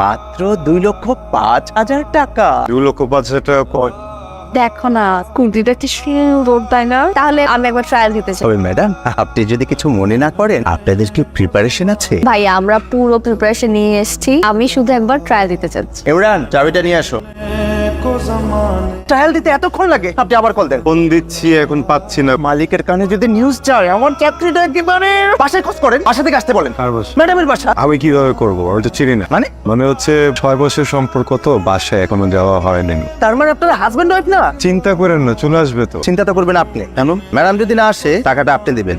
মাত্র 2,05,000 টাকা। 2,05,000 টাকা? দেখো না স্কুটিটা কি সুন্দর তাই না? তাহলে আমি একবার ট্রায়াল দিতে চাই। তবে ম্যাডাম, আপনি যদি কিছু মনে না করেন, আপনাদের কি প্রিপারেশন আছে? ভাই আমরা পুরো প্রিপারেশন নিয়ে এসেছি, আমি শুধু একবার ট্রায়াল দিতে চাচ্ছি। ইমরান, চাবিটা নিয়ে আসো। ট্রায়াল দিতে এতক্ষণ লাগে? আপনি আবার কল দেন। ফোন দিচ্ছি, এখন পাচ্ছি না। মালিকের কানে যদি নিউজ যায়, আমার চাকরিটা একেবারে। বাসায় খোঁজ করেন, বাসা থেকে আসতে বলেন। আর বস, ম্যাডামের বাসা। আমি কিভাবে করবো? আমি তো চিনি না। মানে হচ্ছে 6 বছর সম্পর্ক, তো বাসায় এখনো যাওয়া হয়নি। তার মানে আপনার হাজবেন্ড ওয়াইফ না? চিন্তা করেন না, চলে আসবে তো। চিন্তা তো করবেন আপনি। কেন? ম্যাডাম যদি না আসে, টাকাটা আপনি দিবেন।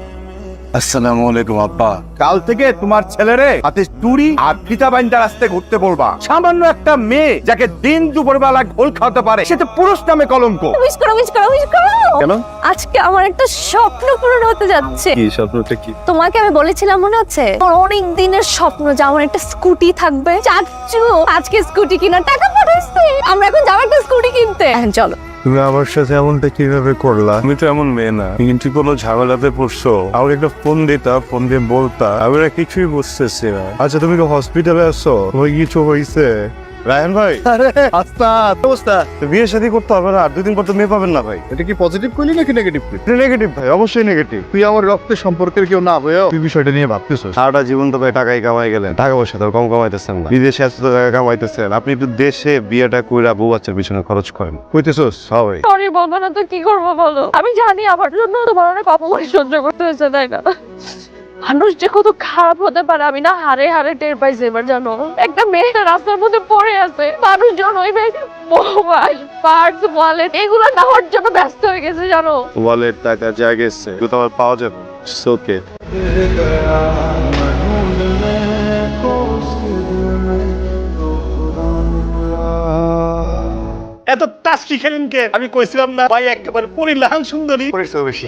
আসসালামু আলাইকুম আব্বা। কাল থেকে তোমার ছেলেরে হাতে চুরি আর ফিতা বাইন্দা রাস্তায় ঘুরতে বলবা। সামান্য একটা মেয়ে যাকে দিন দুপুর বেলা ঘোল খাওয়াতে পারে, সে তো পুরুষ নামে কলঙ্ক। উইশ করো। কেন? আজকে আমার একটা স্বপ্ন পূরণ হতে যাচ্ছে। কি স্বপ্নটা? কি? তোমাকে আমি বলেছিলাম মনে হচ্ছে? আমার অনেক দিনের স্বপ্ন যে আমার একটা স্কুটি থাকবে। চাচু আজকে স্কুটি কেনার টাকা পাঠাইছে, আমরা এখন যাবো একটা স্কুটি কিনতে। এখন চলো। তুমি আমার সাথে এমনটা কিভাবে করলা? তুমি তো এমন মেয়ে না, কিন্তু কোনো ঝামেলাতে পড়ছো। আমাকে একটা ফোন দিতা, ফোন দিয়ে বলতা, আমরা কিছুই বুঝতেছি না। আচ্ছা, তুমি কি হসপিটালে আছো? তোমার কিছু হয়েছে? রায়হান ভাই, আরে আস্তাদ, অবস্থা বিয়ে শাদী করতে হবে না, আর 2 দিন পর তো মেয়ে পাবেন না ভাই। এটা কি পজিটিভ কইলি নাকি নেগেটিভ কইলি? নেগেটিভ ভাই, অবশ্যই নেগেটিভ। তুই আমার রক্তের সম্পর্কের কেউ না হয়েও তুই বিষয়টা নিয়ে ভাবতেছিস। সারাটা জীবন তো ভাই টাকাই কামাই গেলেন, টাকা পয়সা তো কম কামাইতেছেন না, বিদেশে এত টাকা কামাইতেছেন। আপনি একটু দেশে বিয়েটা কইরা বউ বাচ্চার পিছনে খরচ করেন। কইতেছোস? হ্যাঁ ভাই। সরি বলবো না তো কি করবো বলো? আমি জানি আমার জন্য তোমার অনেক অপমান সহ্য করতে হয়েছে তাই না? মানুষ যে কত খারাপ হতে পারে আমি না হারে হারে টের পাইছি এবার। জানো, একটা মেয়ে রাস্তার মধ্যে পড়ে আছে, মানুষজন ওই মেয়েকে মোবাইল, পার্স, ওয়ালেট এগুলো নেওয়ার জন্য ব্যস্ত হয়ে গেছে জানো। ওয়ালেট, টাকা যা গেছে এগুলো তো আমার পাওয়া যাবে। ওকে, এত টাস্কি খেলেন কে? আমি কইছিলাম না ভাই একেবারে পরিলাহান সুন্দরী পরিচয় বেশি।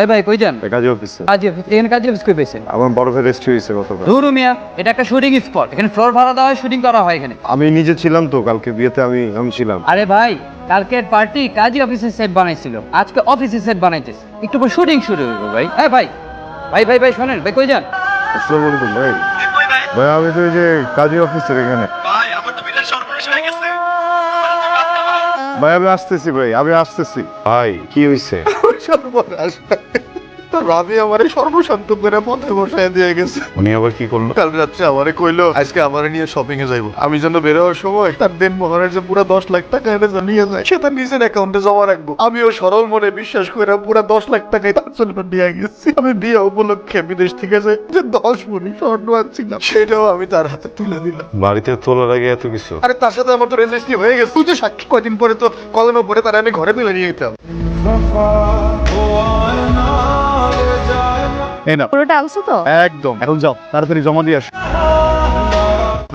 এই ভাই কই যান? কাজী অফিসে। কাজী অফিস? এখানে কাজী অফিস কই পেয়েছেন? আমার বড় ভাই রেস্ট হয়েছে গতকাল। ধুরু মিয়া, এটা একটা শুটিং স্পট, এখানে ফ্লোর ভাড়া দেওয়া হয়, শুটিং করা হয় এখানে। আমি নিজে ছিলাম তো কালকে বিয়েতে, আমি ছিলাম। আরে ভাই, কালকের পার্টি কাজী অফিসের সেট বানাইছিল, আজকে অফিসের সেট বানাইতেছে, একটু পর শুটিং শুরু হইব ভাই। এই ভাই ভাই ভাই ভাই শোনেন ভাই, কই যান? আসসালামু আলাইকুম ভাই। ভাই আমি তো ওই যে কাজী অফিসের এখানে। ভাই আমি আসতেছি ভাই, আমি আসতেছি। ভাই কি হয়েছে? সর্বনাশ, তোর ভাবি আমারে সর্বশান্ত করে পথে বসায় দিয়ে গেছে। উনি আবার কি করলো? কাল রাত্রে আমারে কইলো আজকে আমারে নিয়ে শপিং এ যাইবো। আমি যেন বেরোয়ার সময় তার দেন মোহরের যে পুরো 10 লাখ টাকা এনে নিয়ে যায়, সে তার নিজের অ্যাকাউন্টে জমা রাখবো। আমিও সরল মনে বিশ্বাস করে পুরো 10 লাখ টাকাই তার জন্য দিয়ে গেছি। আমি বিয়ে উপলক্ষে বিদেশ থেকে যে 10 ভরি স্বর্ণ আনছিলাম, সেটাও আমি তার হাতে তুলে দিলাম। বাড়িতে তোলার আগে এত কিছু? আরে তার সাথে আমার তো রেজিস্ট্রি হয়ে গেছে। তুই তো সাক্ষী, কয়দিন পরে তো কলমে পরে তারা আমি ঘরে তুলে নিয়ে যেতাম। এই না পুরোটা আনছো তো? একদম, এখন যাও তাড়াতাড়ি জমা দিয়ে আস।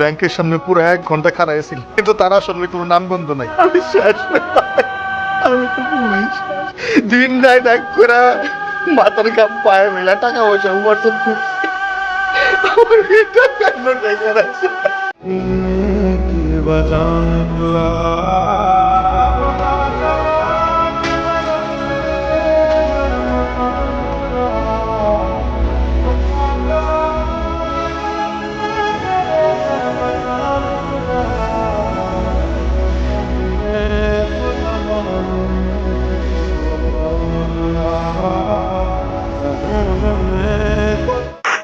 ব্যাংকের সামনে পুরো 1 ঘন্টা খাড়া ছিল, কিন্তু তারা আসলে কোনো নাম গন্ধ নাই। আমি শেষ, আমি তো পুরোই শেষ। দিন রাত এক করে মাথার কাপ পায়ে মেলা টাকা পয়সা উপার্জন করছি। আমার ভিতর কেন রেখে রাখছে?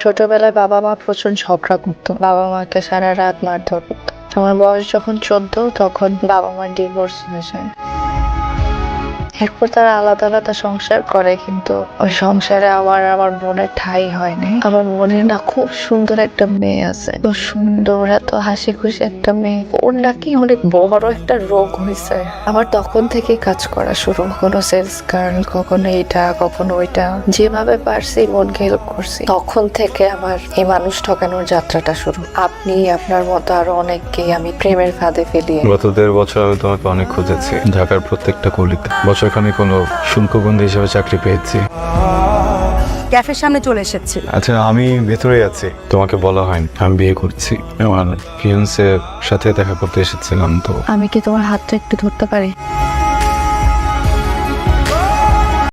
ছোটবেলায় বাবা মা প্রচুর ঝগড়া করতো, বাবা মাকে সারা রাত মারধর করতো। আমার বয়স যখন 14 তখন বাবা মার ডিভোর্স হয়ে যায়। এরপর তারা আলাদা আলাদা সংসার করে, কিন্তু ওই সংসারে আমার বোনের ঠাঁই হয়নি। আমার বোনের না খুব সুন্দর একটা মেয়ে আছে, তো সুন্দর, এত হাসি খুশি একটা মেয়ে। ওর নাকি অনেক বড় একটা রোগ হয়েছে। আমার তখন থেকে কাজ করা শুরু, কখনো সেলস গার্ল, কখনো এটা কখনো ওইটা, যেভাবে পারছি বোনকে হেল্প করছি। তখন থেকে আমার এই মানুষ ঠকানোর যাত্রাটা শুরু। আপনি আপনার মতো আরো অনেককেই আমি প্রেমের ফাঁদে ফেলিয়ে। গত 1.5 বছর আমি তোমাকে অনেক খুঁজেছি, ঢাকার প্রত্যেকটা গলিতে। বছরখানেক হলো শুল্কবন্দি হিসেবে চাকরি পেয়েছি। ক্যাফের সামনে চলে এসেছি। আচ্ছা, আমি ভেতরে আছি, তোমাকে বলা হয়নি আমি বিয়ে করছি। আমার ফিয়ান্সের সাথে দেখা করতে এসেছিলাম। তো আমি কি তোমার হাতটা একটু ধরতে পারি?